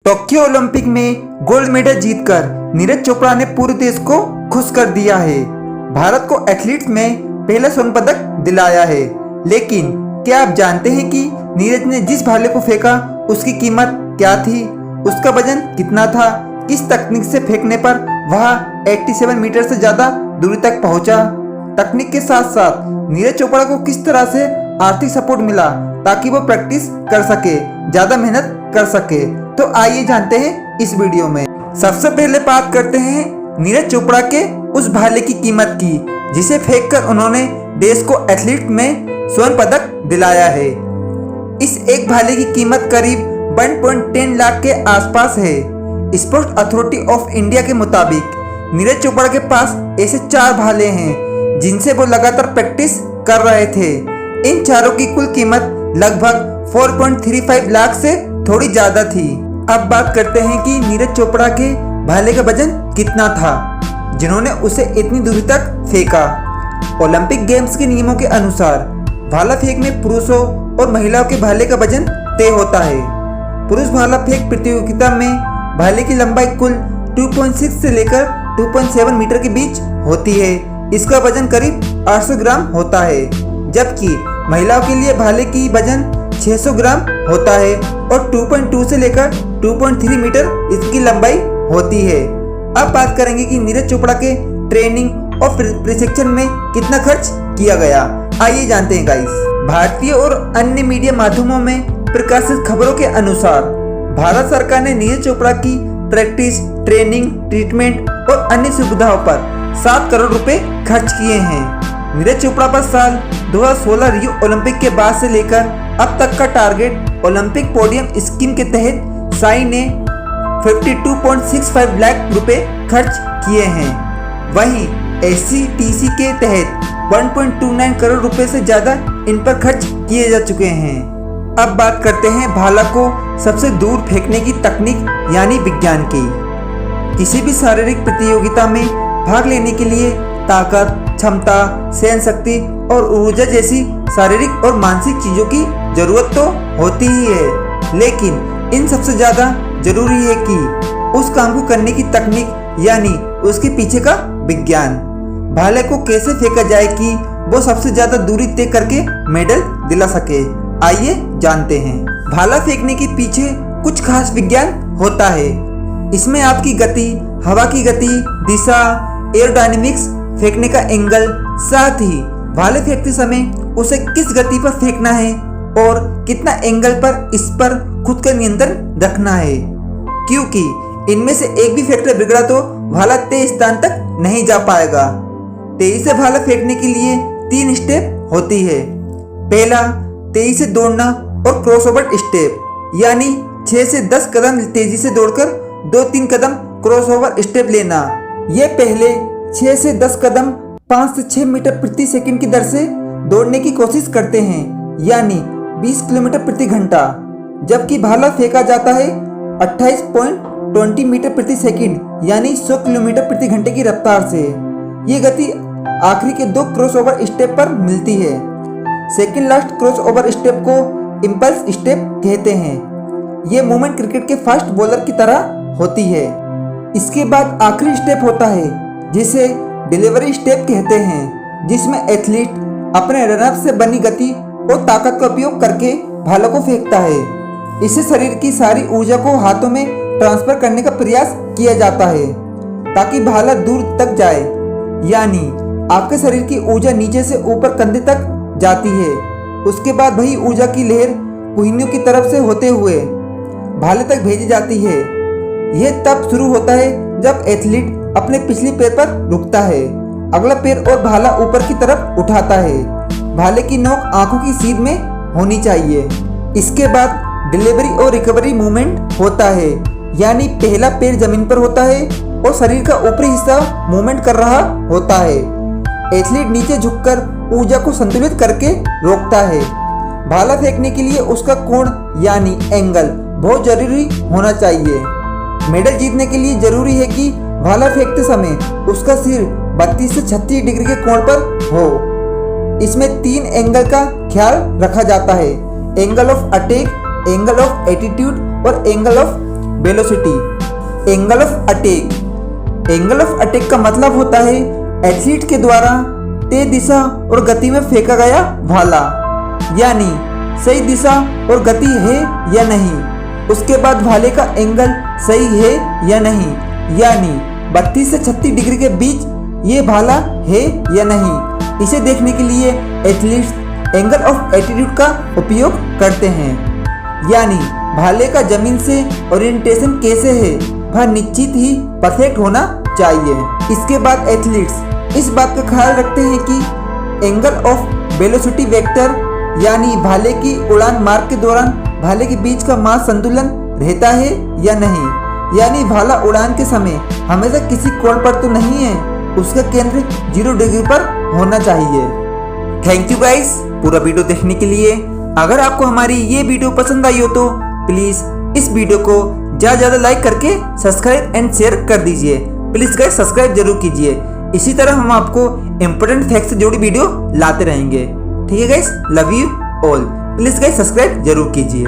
Tokyo Olympic में gold medal जीतकर नीरज चोपड़ा ने पूरे देश को खुश कर दिया है। भारत को एथलीट्स में पहला स्वर्ण पदक दिलाया है। लेकिन क्या आप जानते हैं कि नीरज ने जिस भाले को फेंका उसकी कीमत क्या थी, उसका वजन कितना था, किस तकनीक से फेंकने पर वह 87 मीटर से ज्यादा दूरी तक पहुंचा। तकनीक के साथ साथ नीरज चोपड़ा को किस तरह से आर्थिक सपोर्ट मिला ताकि वो प्रैक्टिस कर सके, ज्यादा मेहनत कर सके। तो आइए जानते हैं इस वीडियो में। सबसे पहले बात करते हैं नीरज चोपड़ा के उस भाले की कीमत की जिसे फेंककर उन्होंने देश को एथलीट में स्वर्ण पदक दिलाया है। इस एक भाले की कीमत करीब 1.10 लाख के आसपास है। स्पोर्ट्स अथॉरिटी ऑफ इंडिया के मुताबिक नीरज चोपड़ा के पास ऐसे 4 भाले हैं जिनसे वो लगातार प्रैक्टिस कर रहे थे। इन चारों की कुल कीमत लगभग 4.35 लाख से थोड़ी ज्यादा थी। अब बात करते हैं कि नीरज चोपड़ा के भाले का वजन कितना था जिन्होंने उसे इतनी दूरी तक फेंका। ओलंपिक गेम्स के नियमों के अनुसार भाला फेंक में पुरुषों और महिलाओं के भाले का वजन तय होता है। पुरुष भाला फेंक प्रतियोगिता में भाले की लंबाई कुल 2.6 से लेकर 2.7 मीटर के बीच होती है। इसका वजन करीब 800 ग्राम होता है, जबकि महिलाओं के लिए भाले की वजन 600 ग्राम होता है और 2.2 से लेकर 2.3 मीटर इसकी लंबाई होती है। अब बात करेंगे कि नीरज चोपड़ा के ट्रेनिंग और प्रशिक्षण में कितना खर्च किया गया। आइए जानते हैं गाइस। भारतीय और अन्य मीडिया माध्यमों में प्रकाशित खबरों के अनुसार भारत सरकार ने नीरज चोपड़ा की प्रैक्टिस, ट्रेनिंग, ट्रीटमेंट और अन्य सुविधाओं पर 7 करोड़ रुपए खर्च किए हैं। नीरज चोपड़ा पर साल 2016 रियो ओलंपिक के बाद से लेकर अब तक का टारगेट ओलंपिक पोडियम स्कीम के तहत साई ने 52.65 लाख रुपए खर्च किए हैं। वहीं SCTC के तहत 1.29 करोड़ रुपए से ज्यादा इन पर खर्च किए जा चुके हैं। अब बात करते हैं भाला को सबसे दूर फेंकने की तकनीक यानी विज्ञान की। किसी भी शारीरिक प्रतियोगिता में भाग लेने के लिए ताकत, क्षमता, सहन शक्ति और ऊर्जा जैसी शारीरिक और मानसिक चीजों की जरूरत तो होती ही है, लेकिन इन सबसे ज्यादा जरूरी है कि उस काम को करने की तकनीक यानी उसके पीछे का विज्ञान। भाले को कैसे फेंका जाए कि वो सबसे ज्यादा दूरी तय करके मेडल दिला सके, आइए जानते हैं। भाला फेंकने के पीछे कुछ खास विज्ञान होता है। इसमें आपकी गति, हवा की गति, दिशा, एरोडायनेमिक्स, फेंकने का एंगल, साथ ही भाले फेंकते समय उसे किस गति पर फेंकना है और कितना एंगल पर इस पर खुद का नियंत्रण रखना है, क्योंकि इनमें से एक भी फैक्टर बिगड़ा तो भाला तय स्थान तक नहीं जा पाएगा। तेजी से भाला फेंकने के लिए 3 स्टेप होती है। पहला, तेजी से दौड़ना और क्रॉसओवर स्टेप, यानी 6 से 10 कदम तेजी से दौड़कर 2-3 कदम क्रॉसओवर स्टेप लेना। ये पहले 6 से 10 कदम 5 से 6 मीटर प्रति सेकंड की दर से दौड़ने की कोशिश करते हैं, यानी 20 किलोमीटर प्रति घंटा, जबकि भाला फेंका जाता है 28.20 मीटर प्रति सेकंड यानी 100 किलोमीटर प्रति घंटे की रफ्तार से। ये गति आखिरी के 2 क्रॉसओवर स्टेप पर मिलती है। सेकंड लास्ट क्रॉसओवर स्टेप को इंपल्स स्टेप कहते हैं। ये मूवमेंट क्रिकेट के फास्ट बॉलर की तरह होती है। इसके बाद आखिरी स्टेप होता है जिसे डिलीवरी स्टेप कहते हैं, जिसमें एथलीट अपने रनअप से बनी गति और ताकत का उपयोग करके भाला को फेंकता है। इससे शरीर की सारी ऊर्जा को हाथों में ट्रांसफर करने का प्रयास किया जाता है ताकि भाला दूर तक जाए, यानी आपके शरीर की ऊर्जा नीचे से ऊपर कंधे तक जाती है। उसके बाद वही ऊर्जा की लहर कुहिनियों की तरफ से होते हुए भाले तक भेजी जाती है। यह तब शुरू होता है जब एथलीट अपने पिछले पैर पर रुकता है, अगला पैर और भाला ऊपर की तरफ उठाता है। भाले की नोक आंखों की सीध में होनी चाहिए। इसके बाद डिलीवरी और रिकवरी मूवमेंट होता है, यानी पहला पैर जमीन पर होता है और शरीर का ऊपरी हिस्सा मूवमेंट कर रहा होता है। एथलीट नीचे झुककर ऊर्जा को संतुलित करके रोकता है। भाला फेंकने के लिए उसका कोण यानी एंगल बहुत जरूरी होना चाहिए। मेडल जीतने के लिए जरूरी है कि भाला फेंकते समय उसका सिर 32 से 36 डिग्री के कोण पर हो। इसमें 3 एंगल का ख्याल रखा जाता है: angle of attack, angle of attitude और angle of velocity. Angle of attack. Angle of attack का मतलब होता है एथलीट के द्वारा तेज दिशा और गति में फेंका गया भाला, यानी सही दिशा और गति है या नहीं, उसके बाद भाले का एंगल सही है या नहीं, यानी 32 से 36 डिग्री के बीच ये भाला है या नहीं। इसे देखने के लिए एथलीट्स एंगल ऑफ एटीट्यूड का उपयोग करते हैं, यानी भाले का जमीन से ओरिएंटेशन कैसे है वह निश्चित ही परफेक्ट होना चाहिए। इसके बाद एथलीट्स इस बात का ख्याल रखते हैं कि एंगल ऑफ वेलोसिटी वेक्टर, यानी भाले की उड़ान मार्ग के दौरान भाले के बीच का मास संतुलन रहता है या नहीं, यानी भाला उड़ान के समय हमेशा किसी कोण पर तो नहीं है, उसका केंद्र 0 डिग्री पर होना चाहिए। थैंक यू गाइस पूरा वीडियो देखने के लिए। अगर आपको हमारी ये वीडियो पसंद आई हो तो प्लीज इस वीडियो को ज़्यादा लाइक करके सब्सक्राइब एंड शेयर कर दीजिए। प्लीज गाइस सब्सक्राइब जरूर कीजिए। इसी तरह हम आपको इम्पोर्टेंट फैक्ट से जुड़ी वीडियो लाते रहेंगे। ठीक है guys, love you all. Please guys subscribe जरूर कीजिए।